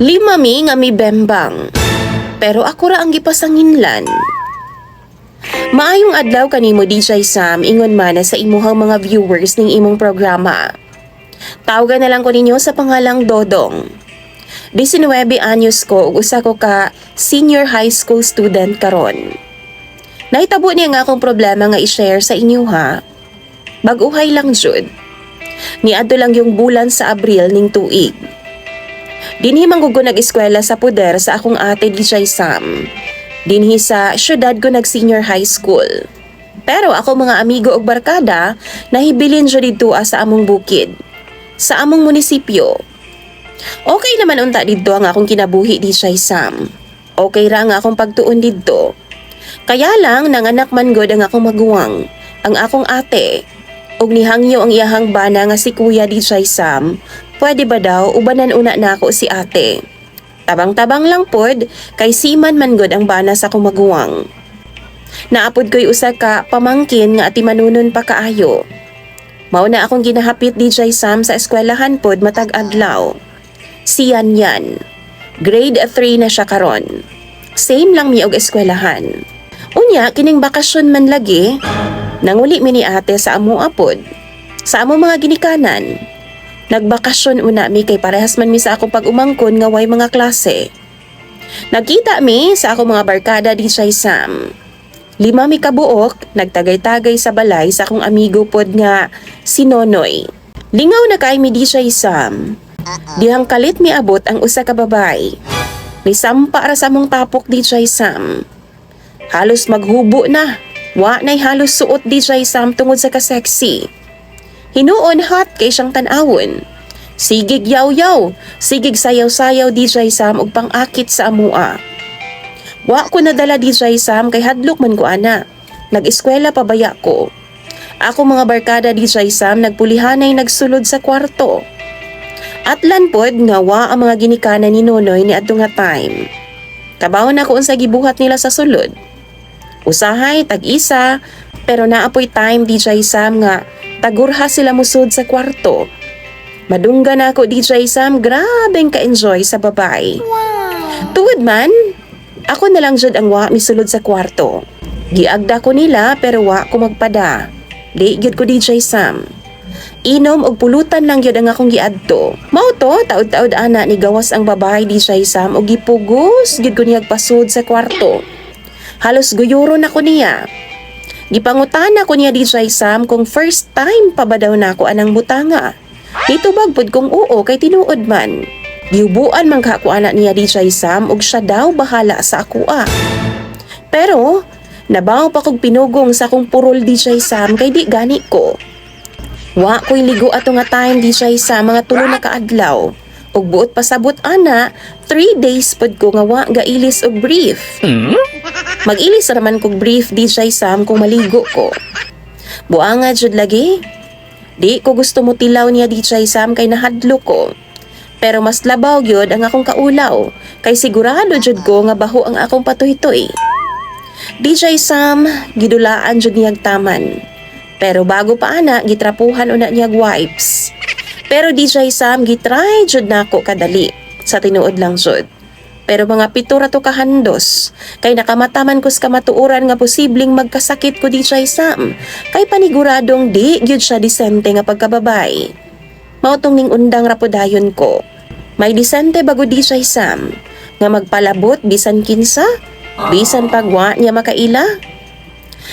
Lima mi nga mi bembang. Pero ako ra ang gipasanginlan. Maayong adlaw kanimo DJ Sam, ingon man sa imuhang mga viewers ning imong programa. Tawagan na lang ko ninyo sa pangalang Dodong. 19 anyos ko ug usa ko ka senior high school student karon. Nahitabo niya nga akong problema nga i-share sa inyo ha. Baguhay lang jud. Niadto lang yung bulan sa Abril ning tuig. Dinhi man ko nag-eskwela sa puder sa akong ate DJ Sam. Dinhi sa syudad ko nag-senior high school. Pero ako mga amigo ug barkada nahibilin jud didto sa among bukid, sa among munisipyo. Okay naman unta didto ang akong kinabuhi DJ Sam. Okay ra nga akong pagtuon didto. Kaya lang nanganak man gud ang akong maguwang, ang akong ate. Og nihangyo ang iyahang bana nga si Kuya DJ Sam. Pwede ba daw ubanan una na ako si ate? Tabang-tabang lang pod kay siman man gud ang bana sa akong maguwang. Naapod ko'y usa ka pamangkin nga ati manunon pa kaayo. Mao na akong ginahapit DJ Sam sa eskwelahan pod matag adlaw. Si Yan. Grade 3 na siya karon. Same lang mi og eskwelahan. Unya kining bakasyon man lagi, nanguli mi ni ate sa amo apod. Sa amo mga ginikanan. Nagbakasyon una mi kay parehas man mi sa akong pag-umangkon nga way mga klase. Nagkita mi sa akong mga barkada DJ Sam. 5 mi kabuok, nagtagay-tagay sa balay sa akong amigo pod nga si Nonoy. Lingaw na kay mi DJ Sam. Dihang kalit mi abot ang usa ka babay. Nisampa ra sa among tapok DJ Sam. Halos maghubo na. Wa na'y halos suot DJ Sam tungod sa ka-sexy. Hinuon hot kay siyang tanawon. Sigig yaw-yaw, sigig sayaw-sayaw DJ Sam og pang-akit sa amua. Wa ko nadala DJ Sam kay hadlok man ko ana. Nag-eskwela pa baya ko. Ako mga barkada DJ Sam nagpulihanay nagsulod sa kwarto. Atlan pod nga wa ang mga ginikanan ni Nonoy ni adto nga time. Kabaw na ko unsa gibuhat nila sa sulod. Usahay tag-isa pero naapoy time DJ Sam nga tagurha sila musud sa kwarto. Madungga na ako DJ Sam, grabeng ka-enjoy sa babay. Wow. Tuod man, ako na lang jud ang wa misulod sa kwarto. Giagda ko nila pero wa ko magpada. Di gyud ko DJ Sam. Inom og pulutan lang gyud ang akong giadto. Mao to taud-taud ana ni gawas ang babae DJ Sam og gipugos gyud ko niyag pasud sa kwarto. Halos guyuron ako niya. Gipangutana ko niya DJ Sam kung first time pa ba daw nako anang butanga. Dito bagpod kung oo kay tinuod man. Giubuan man ka ko ana niya DJ Sam og siya daw bahala sa akoa. Pero nabaw pa kog pinugong sa akong purol DJ Sam kay di gani ko. Wa ko'y ligo ato nga time DJ Sam mga 3 na kaadlaw. Og buot pasabot ana, 3 days pod ko nga wa gailis og brief. Mag-ilis raman kog brief DJ Sam kung maligo ko. Buanga jud lagi. Di ko gusto mo tilaw niya DJ Sam kay nahadlo ko. Pero mas labaw gyud ang akong kaulaw kay sigurado jud ko nga baho ang akong patuhitoy. DJ Sam gidulaan jud niyag taman. Pero bago pa ana gitrapuhan una niyag wipes. Pero DJ Sam gitry jud nako kadali sa tinuod lang jud. Pero mga 7 ra to kahandos kay nakamataman ko sa kamatuoran nga posibleng magkasakit ko DJ Sam kay paniguradong di gyud siya disente nga pagkababay. Mao tong ning undang rapodayon ko. May disente bago DJ Sam nga magpalabot bisan kinsa, bisan pagwa niya makaila.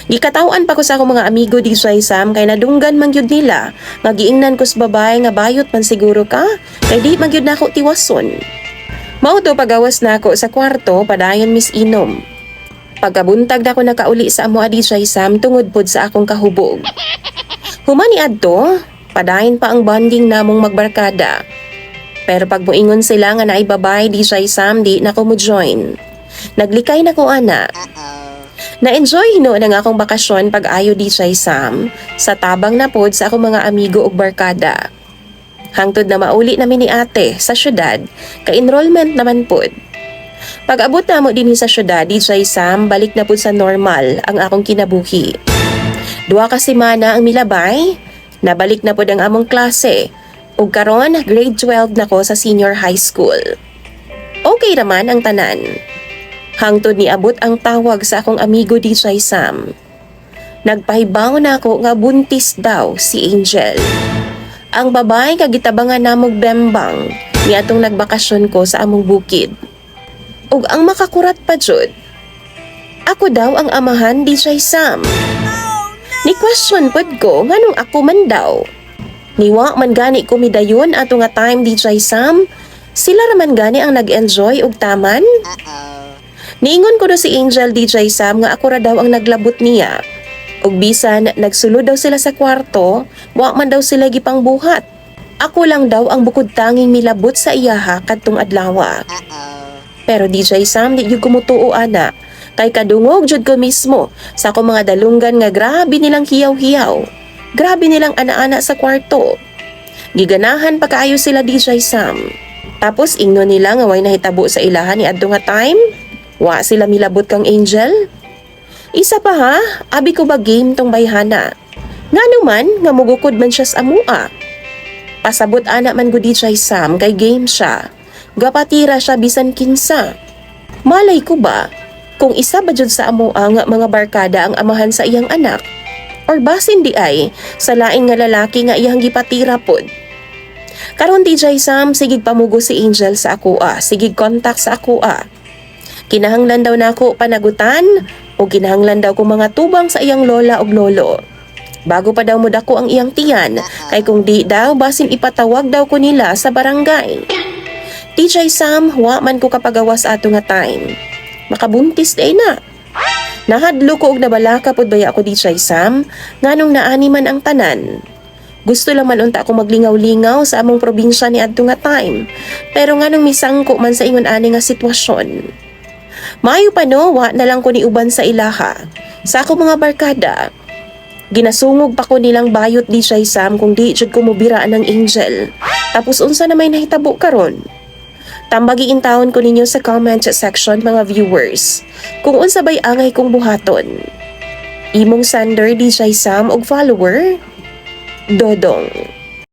Gikatawan pa ko sa akong mga amigo DJ Sam kay nadunggan man gyud nila nga giingnan ko sa babae nga bayot man siguro ka kay di man gyud nako tiwason. Mao to pagawas nako sa kwarto padayon mis inom. Pagkabuntag na ko nakauli sa amo DJ Sam tungod pod sa akong kahubog. Humani adto, padayon pa ang bonding namong magbarkada. Pero pag moingon sila nga naay babae DJ Sam di na ko mo join. Naglikay na ko ana. Na-enjoy hinoon ang akong bakasyon pag-ayo DJ Sam sa tabang na pod sa akong mga amigo ug barkada. Hangtod na mauli namin ni ate sa syudad, ka-enrollment naman pod. Pag-abot na mo din sa syudad, DJ Sam, balik na pod sa normal ang akong kinabuhi. 2 ka semana ang milabay, nabalik na pod ang among klase, ug karon grade 12 na ko sa senior high school. okay naman ang tanan. Hangtod ni abot ang tawag sa akong amigo DJ Sam. Nagpahibaw na ako nga buntis daw si Angel. Ang babae nga gitabangan namog bembang ni atong nagbakasyon ko sa among bukid. Ug ang makakurat pa jud, ako daw ang amahan DJ Sam. Ni question pod ko nganong ako man daw. Niwa man gani ko midayon ato nga time DJ Sam. Sila raman gani ang nag-enjoy og taman. Niingon ko do si Angel DJ Sam nga ako ra daw ang naglabot niya. Ug bisan nagsulod daw sila sa kwarto, wa man daw sila gipang buhat. Ako lang daw ang bukod tanging milabot sa iyaha kadtong adlaw. Pero DJ Sam di gyud ko mutuo ana. Kay kadungog jud ko mismo sa ako mga dalunggan nga grabe nilang hiyaw-hiyaw. Grabe nilang ana-ana sa kwarto. Giganahan pa kaayo sila DJ Sam. Tapos ingno nila nga way nahitabo sa ilahan ni adto nga time. Wa sila milabot kang Angel. Isa pa ha, abi ko ba game tong bayhana. Ngano man nga mugukod man siya sa amua. Pasabot ana man go DJ Sam kay game siya. Gapatira siya bisan kinsa. Malay ko ba kung isa ba jud sa amua nga mga barkada ang amahan sa iyang anak? Or basin di ay sa lain nga lalaki nga iyang gipatira pod. Karon DJ Sam sigig pamugo si Angel sa akua, sigig contact sa akua. Kinahanglan daw nako panagutan o kinahanglan daw ko mga tubang sa iyang lola og lolo. Bago pa daw mo dako ang iyang tiyan, kay kung di daw basin ipatawag daw ko nila sa barangay. DJ Sam, wa man ko kapagawas ato nga time. Makabuntis day na. Nahadlo ko og nabalaka pod baya ako DJ Sam, nganong naani man ang tanan. Gusto lang man unta ako maglingaw-lingaw sa among probinsya ni adto nga time, pero nganong misangko man sa ingon ani nga sitwasyon. Maayo pa no, wa na lang ko ni uban sa ilaha. Sa ako mga barkada, ginasungog pa ko nilang bayot DJ Sam kung di jud ko mubiraan ng Angel. Tapos unsa na may nahitabo karon? Tambagiin taon ko ninyo sa comment section mga viewers kung unsa bay angay kong buhaton. Imong sender DJ Sam og follower, Dodong.